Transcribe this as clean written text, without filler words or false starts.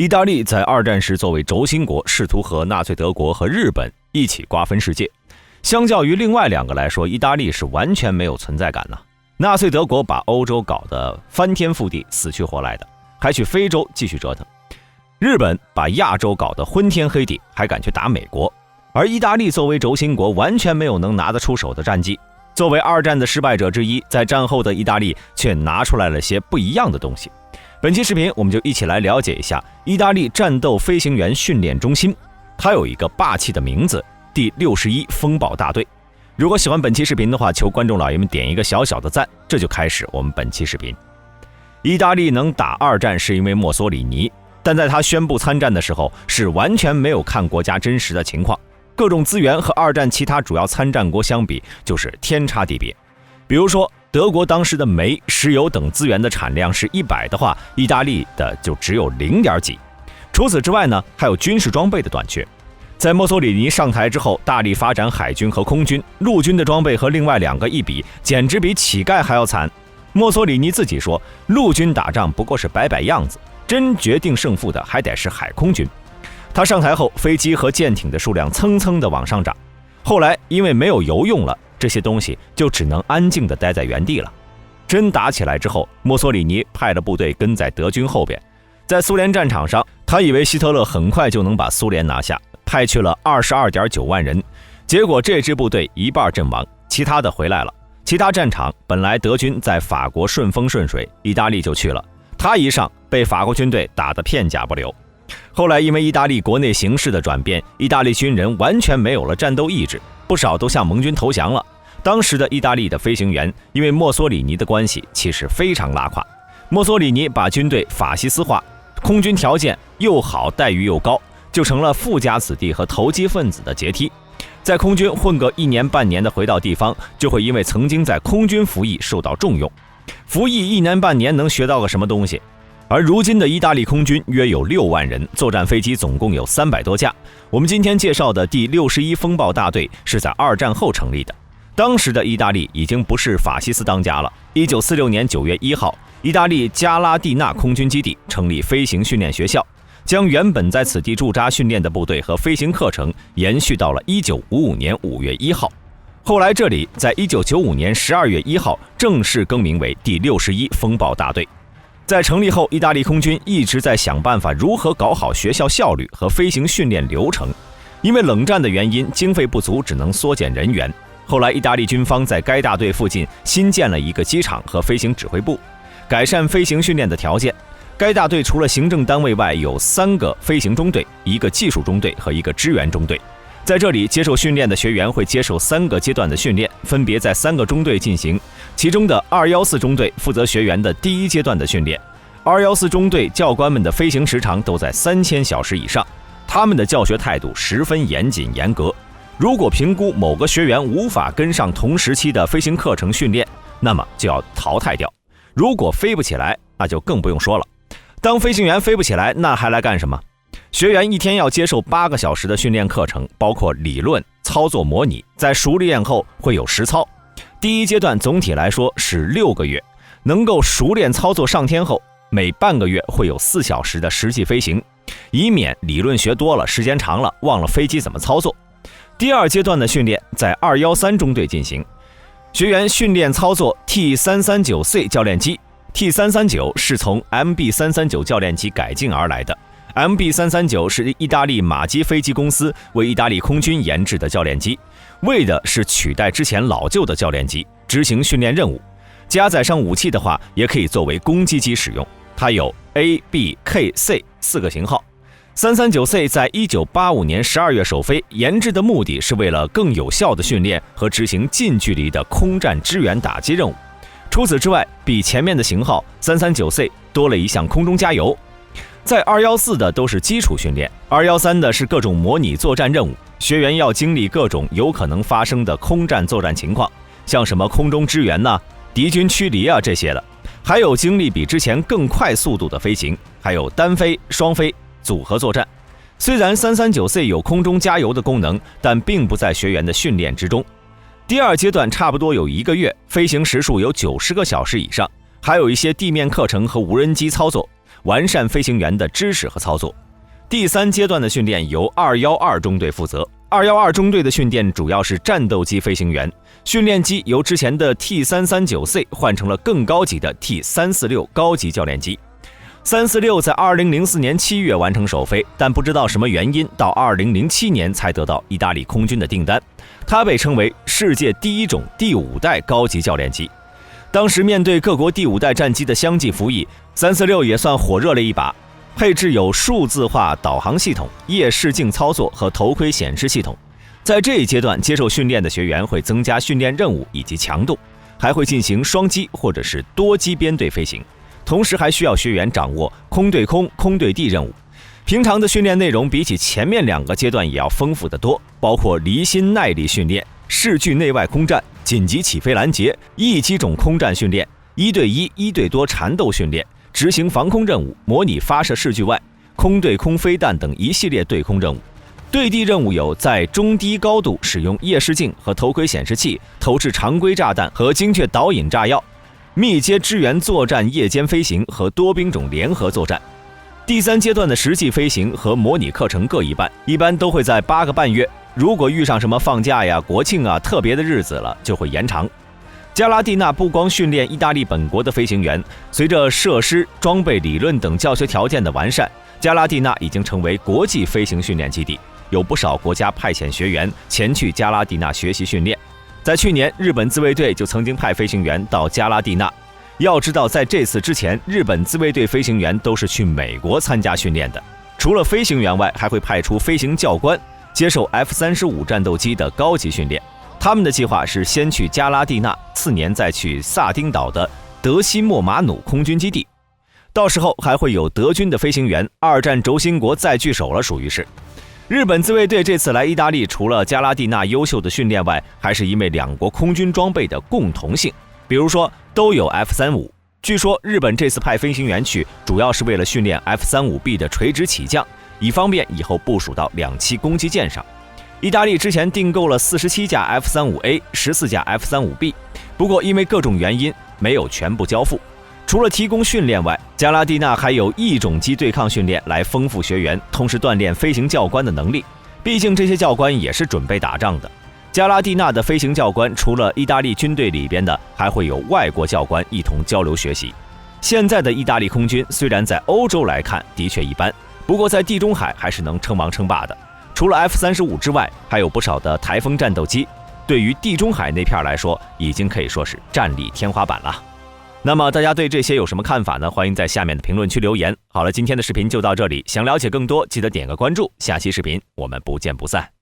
意大利在二战时作为轴心国，试图和纳粹德国和日本一起瓜分世界。相较于另外两个来说，意大利是完全没有存在感的。纳粹德国把欧洲搞得翻天覆地，死去活来的，还去非洲继续折腾。日本把亚洲搞得昏天黑地，还敢去打美国。而意大利作为轴心国，完全没有能拿得出手的战绩。作为二战的失败者之一，在战后的意大利却拿出来了些不一样的东西。本期视频我们就一起来了解一下意大利战斗飞行员训练中心，它有一个霸气的名字，第61风暴大队。如果喜欢本期视频的话，求观众老爷们点一个小小的赞。这就开始我们本期视频。意大利能打二战是因为墨索里尼，但在他宣布参战的时候，是完全没有看国家真实的情况，各种资源和二战其他主要参战国相比就是天差地别。比如说德国当时的煤、石油等资源的产量是100的话，意大利的就只有0点几。除此之外呢，还有军事装备的短缺。在墨索里尼上台之后，大力发展海军和空军，陆军的装备和另外两个一比，简直比乞丐还要惨。墨索里尼自己说，陆军打仗不过是摆摆样子，真决定胜负的还得是海空军。他上台后，飞机和舰艇的数量蹭蹭的往上涨。后来因为没有油用了，这些东西就只能安静地待在原地了。真打起来之后，墨索里尼派了部队跟在德军后边。在苏联战场上，他以为希特勒很快就能把苏联拿下，派去了22.9万人，结果这支部队一半阵亡，其他的回来了。其他战场本来德军在法国顺风顺水，意大利就去了，他一上被法国军队打得片甲不留。后来因为意大利国内形势的转变，意大利军人完全没有了战斗意志，不少都向盟军投降了。当时的意大利的飞行员因为墨索里尼的关系，其实非常拉垮。墨索里尼把军队法西斯化，空军条件又好，待遇又高，就成了富家子弟和投机分子的阶梯。在空军混个1年半年的回到地方，就会因为曾经在空军服役受到重用。服役1年半年能学到个什么东西？而如今的意大利空军约有6万人，作战飞机总共有300多架。我们今天介绍的第61风暴大队是在二战后成立的。当时的意大利已经不是法西斯当家了。1946年9月1号，意大利加拉蒂纳空军基地成立飞行训练学校，将原本在此地驻扎训练的部队和飞行课程延续到了1955年5月1号。后来这里在1995年12月1号正式更名为第61风暴大队。在成立后，意大利空军一直在想办法如何搞好学校效率和飞行训练流程。因为冷战的原因，经费不足，只能缩减人员。后来意大利军方在该大队附近新建了一个机场和飞行指挥部，改善飞行训练的条件。该大队除了行政单位外，有3个飞行中队、1个技术中队和1个支援中队。在这里接受训练的学员会接受3个阶段的训练，分别在3个中队进行。其中的214中队负责学员的第1阶段的训练。214中队教官们的飞行时长都在3000小时以上，他们的教学态度十分严谨严格。如果评估某个学员无法跟上同时期的飞行课程训练，那么就要淘汰掉。如果飞不起来，那就更不用说了。当飞行员飞不起来，那还来干什么？学员一天要接受8个小时的训练课程，包括理论、操作模拟，在熟练后会有实操。第1阶段总体来说是6个月，能够熟练操作上天后，每半个月会有4小时的实际飞行，以免理论学多了，时间长了忘了飞机怎么操作。第2阶段的训练在213中队进行，学员训练操作 T339C 教练机。T339 是从 MB339 教练机改进而来的。MB339 是意大利马基飞机公司为意大利空军研制的教练机，为的是取代之前老旧的教练机，执行训练任务。加载上武器的话，也可以作为攻击机使用。它有 A、B、K、C 4个型号。339C 在1985年12月首飞，研制的目的是为了更有效的训练和执行近距离的空战支援打击任务。除此之外，比前面的型号 339C 多了一项空中加油。在214的都是基础训练，213的是各种模拟作战任务，学员要经历各种有可能发生的空战作战情况，像什么空中支援敌军驱离这些的，还有经历比之前更快速度的飞行，还有单飞、双飞、组合作战。虽然 339C 有空中加油的功能，但并不在学员的训练之中。第2阶段差不多有1个月，飞行时数有90个小时以上，还有一些地面课程和无人机操作。完善飞行员的知识和操作。第3阶段的训练由212中队负责。212中队的训练主要是战斗机飞行员，训练机由之前的 T339C 换成了更高级的 T346 高级教练机。346在2004年7月完成首飞，但不知道什么原因，到2007年才得到意大利空军的订单。它被称为世界第一种第5代高级教练机。当时面对各国第5代战机的相继服役，346也算火热了一把。配置有数字化导航系统、夜视镜操作和头盔显示系统。在这一阶段接受训练的学员会增加训练任务以及强度，还会进行双机或者是多机编队飞行，同时还需要学员掌握空对空、空对地任务。平常的训练内容比起前面2个阶段也要丰富得多，包括离心耐力训练、视距内外空战、紧急起飞拦截、翼机种空战训练、1对1、1对多缠斗训练、执行防空任务、模拟发射视距外、空对空飞弹等一系列对空任务。对地任务有在中低高度使用夜视镜和头盔显示器投掷常规炸弹和精确导引炸药，密接支援作战夜间飞行和多兵种联合作战。第3阶段的实际飞行和模拟课程各一半，一般都会在8个半月，如果遇上什么放假呀、国庆啊特别的日子了，就会延长。加拉蒂纳不光训练意大利本国的飞行员，随着设施、装备、理论等教学条件的完善，加拉蒂纳已经成为国际飞行训练基地，有不少国家派遣学员前去加拉蒂纳学习训练。在去年，日本自卫队就曾经派飞行员到加拉蒂纳。要知道，在这次之前，日本自卫队飞行员都是去美国参加训练的。除了飞行员外，还会派出飞行教官，接受 F-35战斗机的高级训练。他们的计划是先去加拉蒂纳，次年再去萨丁岛的德西莫马努空军基地。到时候还会有德军的飞行员，2战轴心国再聚首了，属于是。日本自卫队这次来意大利，除了加拉蒂纳优秀的训练外，还是因为2国空军装备的共同性，比如说都有 F-35。据说日本这次派飞行员去，主要是为了训练 F-35B 的垂直起降，以方便以后部署到2栖攻击舰上。意大利之前订购了47架 F-35A、14架 F-35B， 不过因为各种原因没有全部交付。除了提供训练外，加拉蒂纳还有异种机对抗训练来丰富学员，同时锻炼飞行教官的能力。毕竟这些教官也是准备打仗的。加拉蒂纳的飞行教官除了意大利军队里边的，还会有外国教官一同交流学习。现在的意大利空军虽然在欧洲来看的确一般，不过在地中海还是能称王称霸的。除了 F-35之外，还有不少的台风战斗机，对于地中海那片来说，已经可以说是战力天花板了。那么大家对这些有什么看法呢？欢迎在下面的评论区留言。好了，今天的视频就到这里，想了解更多，记得点个关注，下期视频我们不见不散。